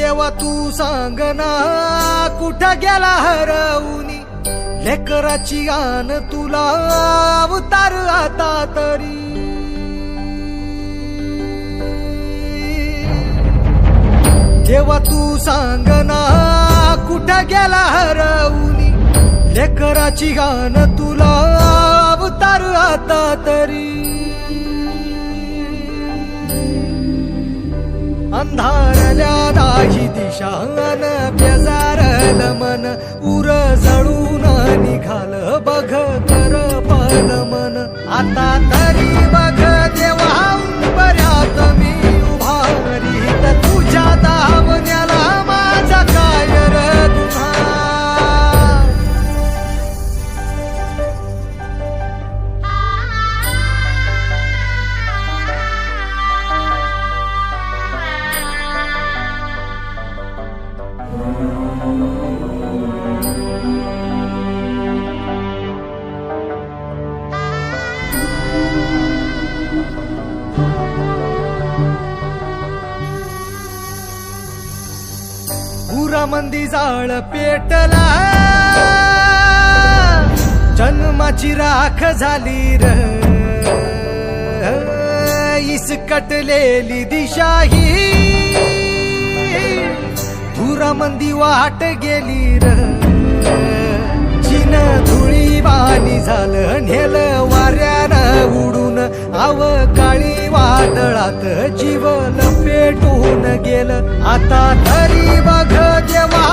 देवा तू सांग ना कुठं गेला हरवूनी लेकराची आन तुला अवतार आता तरी देवा तू सांग ना कुठं गेला हरवूनी लेकराची गान तुला अवतार आता तरी अंधारल्या नाही दिशा अन बेजारल मन उर जळून निघाल बघ कर पल मन आता तरी बघ देवा बऱ्यात मी उभारी तर तुझ्या दावण्याला माझा काय र गुन्हा मंदी जाळ पेटला जन्माची राख झाली र इसकटलेली दिशा ही धुरामंदी वाट गेली र चिन धुळी बाणी झालं नेल वाऱ्यानं उडून अवकाळी वादळात जीव लपेटून गेलं आता तरी बघ देवा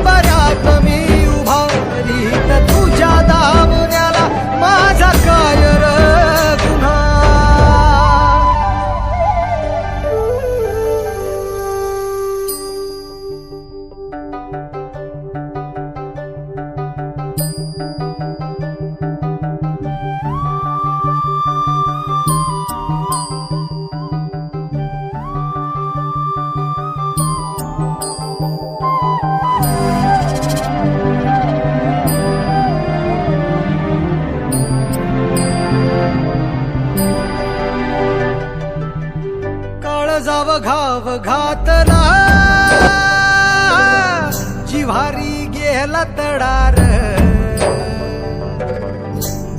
बऱ्यात मी उभारी तर तुझ्या दावण्याला माझा काय र गुन्हा जाव घाव घातला जिव्हारी गेला तडार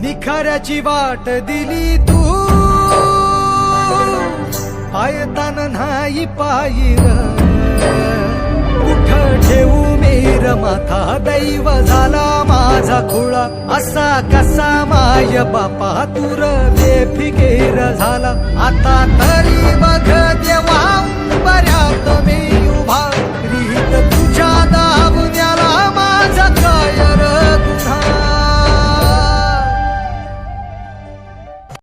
निखाऱ्याची वाट दिली तू पायतान नाही पायीर कुठ ठेवू मेर माथा दैव झाला माझा खुळा असा कसा माय बापा तुर बेफिकेर झाला आता तरी बघ देवा